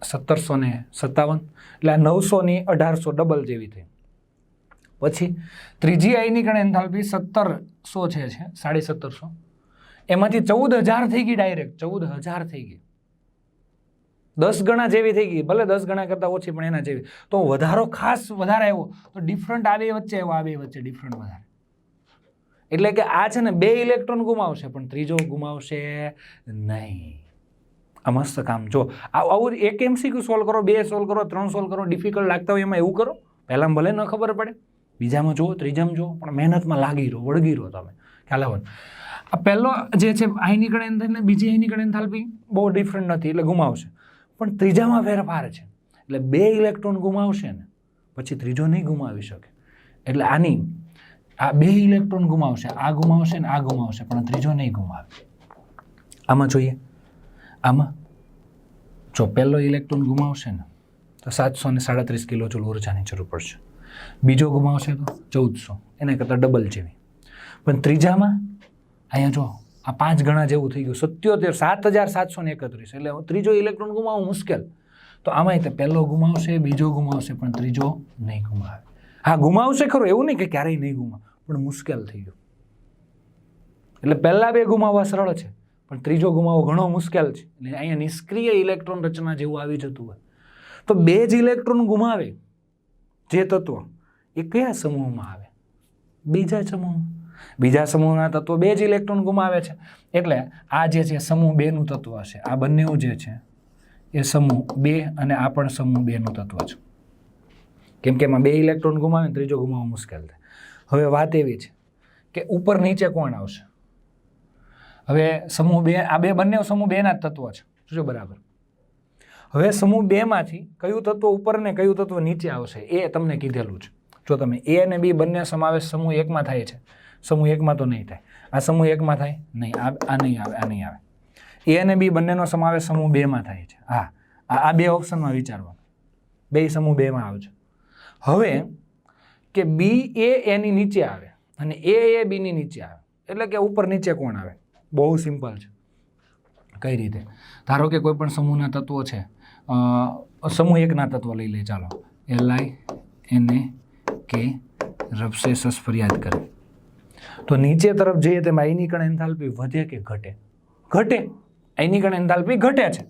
1757, એટલે આ 900ની 1800 ડબલ જેવી થઈ. પછી ત્રીજી આયનીકરણ એન્થાલ્પી 1700 છે 1750, એમાંથી 14000 થઈ ગઈ, ડાયરેક્ટ 14000 થઈ ગઈ, 10 ગણા જેવી થઈ ગઈ. ભલે 10 ગણા કરતાં ઓછી પણ એના જેવી. તો વધારો ખાસ વધારે આવ્યો તો ડિફરન્ટ આ બે વચ્ચે આવ્યો, આ બે વચ્ચે ડિફરન્ટ વધારે. એટલે કે આ છે ને 2 ઇલેક્ટ્રોન ગુમાવશે પણ ત્રીજો ગુમાવશે નહીં. આ મસ્ત કામ. જો આવું એક એમસીક્યુ સોલ્વ કરો, 2 સોલ્વ કરો, 3 સોલ્વ કરો, ડિફિકલ્ટ લાગતા હોય એમાં એવું કરો. પહેલાં ભલે ન ખબર પડે, બીજામાં જુઓ, ત્રીજામાં જુઓ, પણ મહેનતમાં લાગી રહો, વળગી રહો તમે. ખ્યાલ આવે? આ પહેલો જે છે આયનીકરણ એન્થાલ્પી, બીજી આયનીકરણ એન્થાલ્પી બહુ ડિફરન્ટ નથી એટલે ગુમાવશે, પણ ત્રીજામાં ફેરફાર છે એટલે 2 ઇલેક્ટ્રોન ગુમાવશે ને પછી ત્રીજો નહીં ગુમાવી શકે. એટલે આની આ 2 ઇલેક્ટ્રોન ગુમાવશે, આ ગુમાવશે ને આ ગુમાવશે પણ ત્રીજો નહીં ગુમાવે. આમાં જોઈએ, આમાં જો પહેલો ઇલેક્ટ્રોન ગુમાવશે ને તો 737 કિલોજૂલ ઉર્જાની જરૂર પડશે. બીજો ગુમાવશે તો 1400, એના કરતાં ડબલ જેવી. પણ ત્રીજામાં અહીંયા જો આ 5 ગણા જેવું થઈ ગયું, 7731, એટલે ત્રીજો ઇલેક્ટ્રોન ગુમાવવું મુશ્કેલ. તો આમાંય તે પહેલો ગુમાવશે, બીજો ગુમાવશે પણ ત્રીજો નહીં ગુમાવે. હા ગુમાવશે ખરો, એવું નહીં કે ક્યારેય નહીં ગુમાવે, પણ મુશ્કેલ થઈ ગયું. એટલે પહેલા 2 ગુમાવવા સરળ છે પણ ત્રીજો ગુમાવવો ઘણો મુશ્કેલ છે. એટલે અહીંયા નિષ્ક્રિય ઇલેક્ટ્રોન રચના જેવું આવી જતું હોય તો 2 જ ઇલેક્ટ્રોન ગુમાવે જે તત્વ એ કયા સમૂહમાં આવે? બીજા સમૂહમાં. બીજા સમૂહના તત્વો 2 જ ઇલેક્ટ્રોન ગુમાવે છે એટલે આ જે છે સમૂહ 2નું તત્વ હશે. આ બંને જે છે એ સમૂહ 2 અને આ પણ સમૂહ 2નું તત્વ છે. કેમ કે એમાં 2 ઇલેક્ટ્રોન ગુમાવે ત્રીજો ગુમાવવો મુશ્કેલ થાય. હવે વાત એવી છે કે ઉપર નીચે કોણ આવશે? હવે સમૂહ 2, આ બંને સમૂહ 2ના જ તત્વો છે. જો બરાબર. હવે સમૂહ 2માંથી કયું તત્વ ઉપર ને કયું તત્વ નીચે આવશે એ તમને કીધેલું છે. જો તમે એ અને બી બંને સમાવેશ સમૂહ 1માં થાય છે, સમૂહ 1માં તો નહીં થાય. આ સમૂહ 1માં થાય નહીં, આ નહીં આવે, આ નહીં આવે. એ અને બી બંનેનો સમાવેશ સમૂહ 2માં થાય છે. હા, આ 2 ઓપ્શનમાં વિચારવાનું, 2 સમૂહ 2માં આવશે. હવે કે બી એ એની નીચે આવે અને એ બીની નીચે આવે એટલે કે ઉપર નીચે કોણ આવે? બહુ સિમ્પલ છે. કઈ રીતે? ધારો કે કોઈ પણ સમૂહના તત્વો છે, સમૂહ 1ના તત્વો લઈ લે, ચાલો LINAK રબસે ફરિયાદ કરે તો નીચે તરફ જઈએ તેમાં આયનીકરણ એન્થાલ્પી વધે કે ઘટે? ઘટે. આયનીકરણ એન્થાલ્પી ઘટે છે.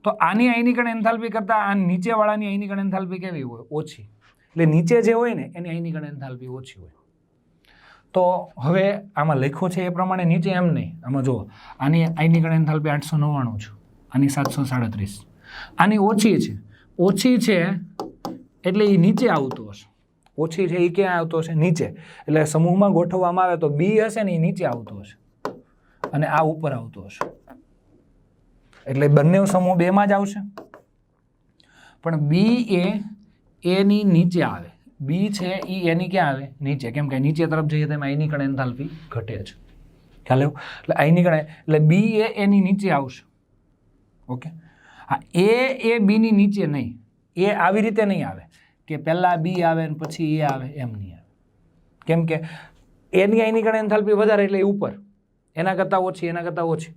તો આની આયનીકરણ એન્થાલ્પી કરતાં આ નીચેવાળાની આયનીકરણ એન્થાલ્પી કેવી હોય? ઓછી. એટલે નીચે જે હોય ને એની આયનીકરણ એન્થાલ્પી ઓછી હોય. તો હવે આમાં લખ્યું છે એ પ્રમાણે નીચે એમ નહીં. આમાં જુઓ, આની આયનીકરણ એન્થાલ્પી 899 છે, આની 737, આની ઓછી છે. ઓછી છે એટલે એ નીચે આવતો હશે. ઓછી છે એ ક્યાં આવતો હશે? નીચે. એટલે સમૂહમાં ગોઠવવામાં આવે તો બી હશે ને એ નીચે આવતો હશે અને આ ઉપર આવતો હશે. એટલે બંને સમૂહ 2માં જ આવશે પણ બી એની નીચે આવે. બી છે એ એની ક્યાં આવે? નીચે. કેમ કે નીચે તરફ જઈએ તેમાં આયનીકરણ એન્થાલ્પી ઘટે છે. ખ્યાલ આવ્યો? એટલે આયનીકરણ એટલે બી એની નીચે આવશે. ઓકે. હા, એ બીની નીચે નહીં. એ આવી રીતે નહીં આવે કે પહેલાં બી આવે ને પછી એ આવે, એમ નહીં આવે. કેમ કે એની આયનીકરણ એન્થાલ્પી વધારે એટલે એ ઉપર, એના કરતાં ઓછી, એના કરતાં ઓછી,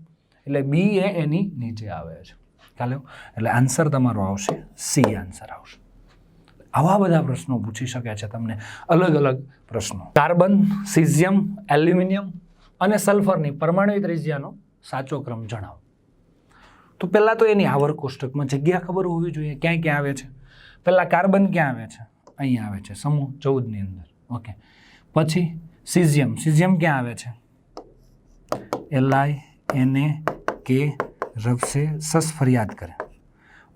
એટલે બી એ એની નીચે આવે છે. ખ્યાલ આવ્યો? એટલે આન્સર તમારો આવશે સી આન્સર આવશે. આવા બધા પ્રશ્નો પૂછી શકે છે તમને, અલગ અલગ પ્રશ્નો. કાર્બન, સિઝિયમ, એલ્યુમિનિયમ અને સલ્ફરની પરમાણુ ત્રિજ્યાનો સાચો ક્રમ જણાવો. તો પહેલાં તો એની આવર્ત કોષ્ટકમાં જગ્યા ખબર હોવી જોઈએ, ક્યાં ક્યાં આવે છે. પહેલાં કાર્બન ક્યાં આવે છે? અહીંયા આવે છે, સમૂહ 14ની અંદર. ઓકે. પછી સિઝિયમ, સિઝિયમ ક્યાં આવે છે? LINA રફસે સસ ફરિયાદ કરે.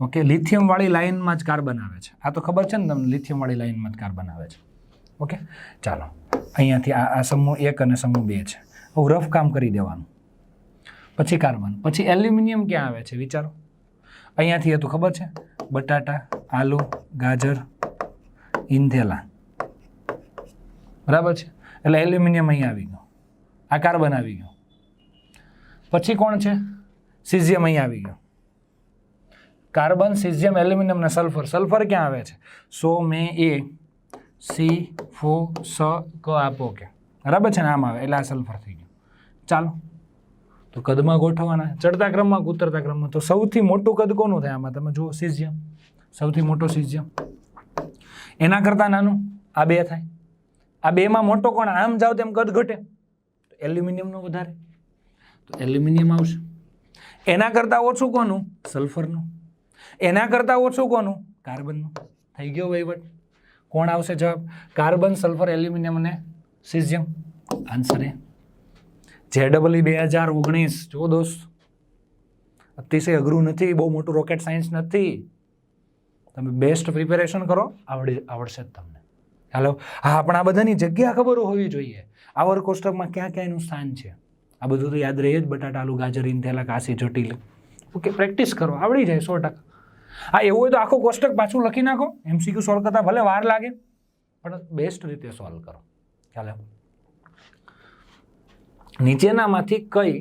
ઓકે. લિથિયમવાળી લાઇનમાં જ કાર્બન આવે છે. આ તો ખબર છે ને તમને, લિથિયમવાળી લાઇનમાં જ કાર્બન આવે છે. ઓકે. ચાલો, અહીંયાથી આ સમૂહ 1 અને સમૂહ 2 છે. હું રફ કામ કરી દેવાનું. પછી કાર્બન, પછી એલ્યુમિનિયમ ક્યાં આવે છે વિચારો? અહીંયાથી હતું, ખબર છે? બટાટા, આલુ, ગાજર, ઇન્થેલા. બરાબર છે? એટલે એલ્યુમિનિયમ અહીંયા આવી ગયો, આ કાર્બન આવી ગયો. પછી કોણ છે? સિઝિયમ અહીંયા આવી ગયો. કાર્બન, સિઝિયમ, એલ્યુમિનિયમ અને સલ્ફર. સલ્ફર ક્યાં આવે છે? સો મેં એ સી ફો સ ક આપો કે. બરાબર છે ને? આમ આવે એટલે આ સલ્ફર થઈ ગયું. ચાલો, તો કદમાં ગોઠવવાના, ચડતા ક્રમમાં ઉતરતા ક્રમમાં. તો સૌથી મોટું કદ કોનું થાય આમાં? તમે જુઓ, સિઝિયમ. સૌથી મોટો સિઝિયમ. એના કરતાં નાનું આ 2 થાય. આ 2માં મોટો કોણ? આમ જાઓ તેમ કદ ઘટે, એલ્યુમિનિયમનો વધારે, તો એલ્યુમિનિયમ આવશે. એના કરતાં ઓછું કોનું? સલ્ફરનું. એના કરતાં ઓછું કોનું? કાર્બનનું. થઈ ગયો વહીવટ. કોણ આવશે જવાબ? કાર્બન, સલ્ફર, એલ્યુમિનિયમ અને સિઝિયમ. આન્સર એ JEE 2019. જો દોસ્ત, અતિશય અઘરું નથી, બહુ મોટું રોકેટ સાયન્સ નથી. તમે બેસ્ટ પ્રિપેરેશન કરો, આવડશે જ તમને. હાલો. હા, પણ આ બધાની જગ્યા ખબર હોવી જોઈએ. આવર્ત કોષ્ટકમાં ક્યાં ક્યાં એનું સ્થાન છે, આ બધું તો યાદ રહે જ. બટાટા, આલુ, ગાજર, ઇન્થેલા, કાશી, જટિલ. ઓકે, પ્રેક્ટિસ કરો, આવડી જાય 100%. હા, એવું હોય તો આખું કોષ્ટક પાછું લખી નાખો. MCQ સોલ્વ કરતા ભલે વાર લાગે, પણ બેસ્ટ રીતે સોલ્વ કરો. ખ્યાલ આવ્યો? નીચેનામાંથી કઈ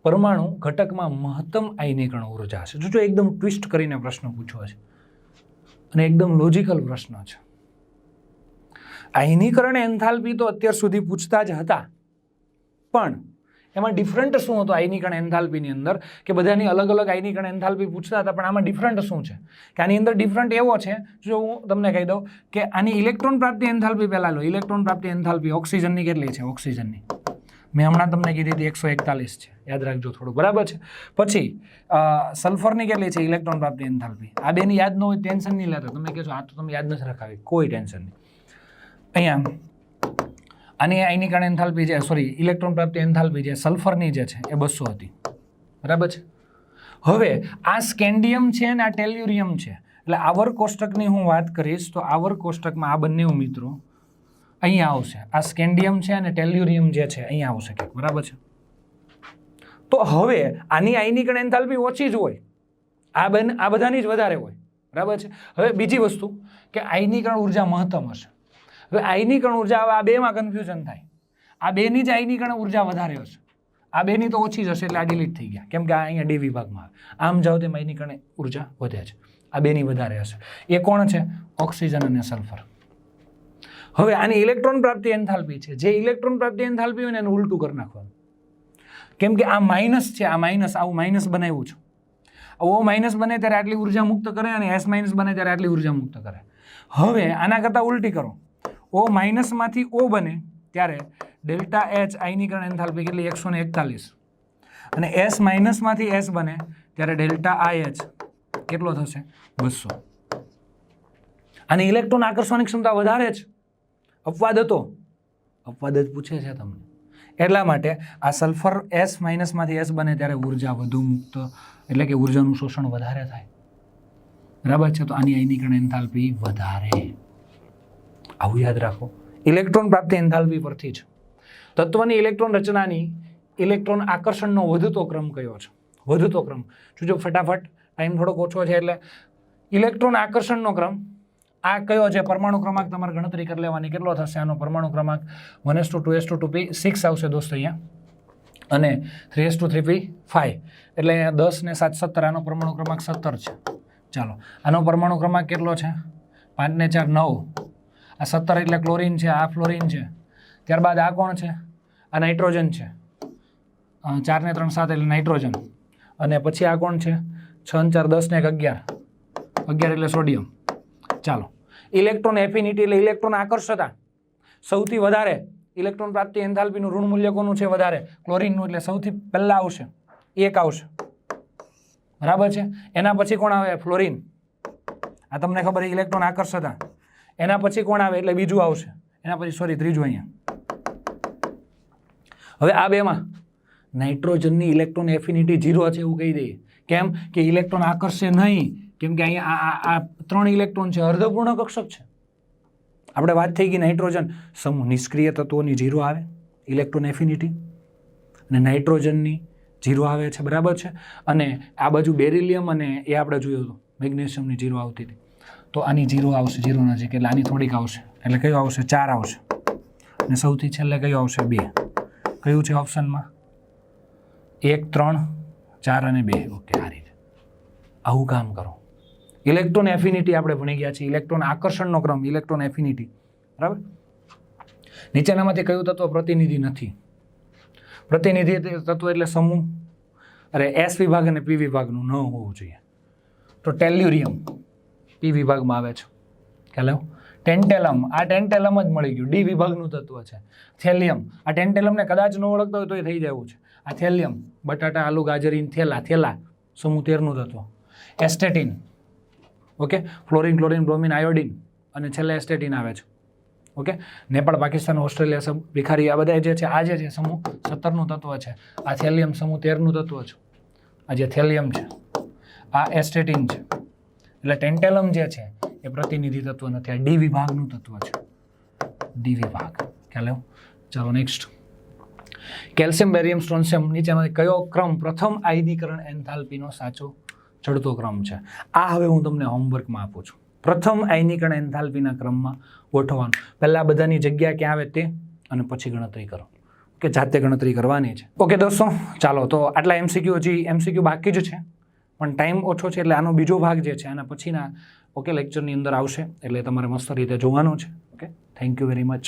પરમાણુ ઘટકમાં મહત્તમ આયનીકરણ ઉર્જા છે? જો એકદમ ટ્વિસ્ટ કરીને પ્રશ્ન પૂછ્યો છે અને એકદમ લોજિકલ પ્રશ્ન છે. આયનીકરણ એન્થાલ્પી તો અત્યાર સુધી પૂછતા જ હતા, પણ એમાં ડિફરન્ટ શું હતું આયનીકરણ એન્થાલ્પીની અંદર? કે બધાની અલગ અલગ આયનીકરણ એન્થાલ્પી પૂછતા હતા, પણ આમાં ડિફરન્ટ શું છે? કે આની અંદર ડિફરન્ટ એવો છે, જો હું તમને કહી દઉં કે આની ઇલેક્ટ્રોન પ્રાપ્તિ એન્થાલ્પી પહેલા લો. ઇલેક્ટ્રોન પ્રાપ્તિ એન્થાલ્પી ઓક્સિજનની કેટલી છે? ઓક્સિજનની મેં હમણાં તમને કીધી હતી 141 છે, યાદ રાખજો થોડું. બરાબર છે? પછી સલ્ફરની કેટલી છે ઇલેક્ટ્રોન પ્રાપ્તિ એન્થાલ્પી? આ બેની યાદ ન હોય ટેન્શન નહીં લેતા. તમે કહેશો આ તો તમે યાદ નથી રખાવી, કોઈ ટેન્શન નહીં. અહીંયા આની આયનીકરણ એન્થાલ્પી છે, સોરી, ઇલેક્ટ્રોન પ્રાપ્તિ એન્થાલ્પી છે સલ્ફરની જે છે એ 200 હતી. બરાબર છે? હવે આ સ્કેન્ડિયમ છે અને આ ટેલ્યુરિયમ છે. એટલે આવર્ત કોષ્ટકની હું વાત કરીશ તો આવર્ત કોષ્ટકમાં આ બંને મિત્રો અહીંયા આવશે. આ સ્કેન્ડિયમ છે અને ટેલ્યુરિયમ જે છે અહીંયા આવશે ક્યાંક. બરાબર છે? તો હવે આની આયનીકરણ એન્થાલ્પી ઓછી જ હોય, આ બધાની જ વધારે હોય. બરાબર છે? હવે બીજી વસ્તુ કે આયનીકરણ ઉર્જા મહત્તમ હશે. હવે આયનીકરણ ઉર્જા, આ બેમાં કન્ફ્યુઝન થાય. આ બેની જ આયનીકરણ ઉર્જા વધારે હશે, આ બેની તો ઓછી જ હશે, એટલે આ ડિલીટ થઈ ગયા, કેમ કે આ અહીંયા ડી વિભાગમાં આવે. આમ જાઓ તેમ આયનીકરણ ઉર્જા વધે છે, આ બેની વધારે હશે. એ કોણ છે? ઓક્સિજન અને સલ્ફર. હવે આની ઇલેક્ટ્રોન પ્રાપ્તિ એન્થાલ્પી છે, જે ઇલેક્ટ્રોન પ્રાપ્તિ એન્થાલ્પી હોય ને એનું ઉલટું કરી નાખવાનું, કેમ કે આ માઇનસ છે, આ માઇનસ, આવું માઇનસ બનાવ્યું છે. ઓ માઇનસ બને ત્યારે આટલી ઉર્જા મુક્ત કરે અને એસ માઇનસ બને ત્યારે આટલી ઉર્જા મુક્ત કરે. હવે આના કરતાં ઉલટી કરો, ઓ માઇનસમાંથી ઓ બને ત્યારે ડેલ્ટા એચ આયનીકરણ એન્થાલ્પી કેટલી? 141. અને એસ માઇનસમાંથી એસ બને ત્યારે ડેલ્ટા આઈ એચ કેટલો થશે? 200. આની ઇલેક્ટ્રોન આકર્ષવાની ક્ષમતા વધારે છે. અપવાદ હતો, અપવાદ જ પૂછે છે તમને. એટલા માટે આ સલ્ફર એસ માઇનસમાંથી એસ બને ત્યારે ઉર્જા વધુ મુક્ત, એટલે કે ઉર્જાનું શોષણ વધારે થાય. બરાબર છે? તો આની આયનીકરણ એન્થાલ્પી વધારે. આવું યાદ રાખો, ઇલેક્ટ્રોન પ્રાપ્તિ એન્થાલ્પી પરથી જ. તત્વની ઇલેક્ટ્રોન રચનાની ઇલેક્ટ્રોન આકર્ષણનો વધતો ક્રમ કયો છે? વધતો ક્રમ જોજો ફટાફટ, ટાઈમ થોડોક ઓછો છે એટલે. ઇલેક્ટ્રોન આકર્ષણનો ક્રમ આ કયો છે? પરમાણુ ક્રમાંક તમારે ગણતરી કરી લેવાની. કેટલો થશે આનો પરમાણુ ક્રમાંક? 1s2 6 આવશે દોસ્તો અહીંયા, અને 3s2 5, એટલે 10 ને 7 17. આનો પરમાણુ ક્રમાંક 17 છે. ચાલો, આનો પરમાણુ ક્રમાંક કેટલો છે? 5 ને 4 9. આ 17 એટલે ક્લોરીન છે, આ ફ્લોરીન છે, ત્યારબાદ આ કોણ છે? આ નાઇટ્રોજન છે. 4 ને 3 7 એટલે નાઇટ્રોજન. અને પછી આ કોણ છે? 6 4 10 ને 11. 11 એટલે સોડિયમ. ચાલો, ઇલેક્ટ્રોન એફિનિટી એટલે ઇલેક્ટ્રોન આકર્ષતા. સૌથી વધારે ઇલેક્ટ્રોન પ્રાપ્તિ એન્થાલ્પીનું ઋણ મૂલ્ય કોનું છે? વધારે ક્લોરીનનું. એટલે સૌથી પહેલા આવશે 1 આવશે. બરાબર છે. એના પછી કોણ આવે? ફ્લોરિન. આ તમને ખબર છે ઇલેક્ટ્રોન આકર્ષતા. એના પછી કોણ આવે? એટલે બીજું આવશે. એના પછી ત્રીજું અહીંયા. હવે આ બેમાં નાઇટ્રોજનની ઇલેક્ટ્રોન એફિનિટી 0 છે એવું કહી દઈએ. કેમ કે ઇલેક્ટ્રોન આકર્ષે નહીં, કેમ કે અહીંયા આ 3 ઇલેક્ટ્રોન છે, અર્ધપૂર્ણ કક્ષક છે. આપણે વાત થઈ ગઈ નાઇટ્રોજન સમૂહ નિષ્ક્રિય તત્વોની 0 આવે ઇલેક્ટ્રોન એફિનિટી, અને નાઇટ્રોજનની 0 આવે છે. બરાબર છે. અને આ બાજુ બેરિલિયમ અને એ આપણે જોયું હતું મેગ્નેશિયમની 0 આવતી હતી. તો આની 0 આવશે, 0 નજીક, એટલે આની થોડીક આવશે. એટલે કયું આવશે? 4 આવશે. અને સૌથી છેલ્લે કયું આવશે? 2. કયું છે ઓપ્શનમાં? 1 3 4 અને 2. ઓકે, આ રીતે આવું કામ કરો. ઇલેક્ટ્રોન એફિનિટી આપણે ભણી ગયા છીએ, ઇલેક્ટ્રોન આકર્ષણનો ક્રમ, ઇલેક્ટ્રોન એફિનિટી. બરાબર. નીચેનામાંથી કયું તત્વ પ્રતિનિધિ નથી? પ્રતિનિધિ તત્વ એટલે સમૂહ, એસ વિભાગ અને પી વિભાગનું ન હોવું જોઈએ. તો ટેલ્યુરિયમ પી વિભાગમાં આવે છે. ખ્યાલ આવ્યો? ટેન્ટેલમ, આ ટેન્ટેલમ જ મળી ગયું, ડી વિભાગનું તત્વ છે. થેલિયમ, આ ટેન્ટેલમને કદાચ ન ઓળખતા હોય તો એ થઈ જવું છે. આ થેલિયમ, બટાટા આલુ ગાજરીન થેલા, થેલા સમૂહ 13 નું તત્વ. Astatine, okay, fluorine chlorine bromine iodine, અને છેલ્લે એસ્ટેટિન આવે છે. ઓકે, નેપાળ પાકિસ્તાન ઓસ્ટ્રેલિયા સબ ભિખારી આ બધા જે છે, આ જે છે સમૂહ 17 નું તત્વ છે. આ થેલિયમ સમૂહ 13 નું તત્વ છે. આ જે થેલિયમ છે, આ એસ્ટેટિન છે. એટલે ટેન્ટેલમ જે છે એ પ્રતિનિધિ તત્વ નથી, આ ડી વિભાગનું તત્વ છે. ડી વિભાગ. ખ્યાલ આવ્યો? ચાલો નેક્સ્ટ. કેલ્શિયમ બેરિયમ સ્ટ્રોન્શિયમ નીચેમાંથી કયો ક્રમ પ્રથમ આયનીકરણ એન્થાલ્પીનો સાચો ચડતો ક્રમ છે? આ હવે હું તમને હોમવર્કમાં આપું છું. પ્રથમ આયનીકરણ એન્થાલ્પીના ક્રમમાં ગોઠવવાનું. પહેલાં બધાની જગ્યા ક્યાં આવે તે, અને પછી ગણતરી કરો. ઓકે, જાતે ગણતરી કરવાની છે. ઓકે દોસ્તો, ચાલો તો આટલા એમસીક્યુ, હજી એમસીક્યુ બાકી જ છે, પણ ટાઈમ ઓછો છે એટલે આનો બીજો ભાગ જે છે આના પછીના લેક્ચરની અંદર આવશે, એટલે તમારે મસ્ત રીતે જોવાનું છે. Okay, thank you very much.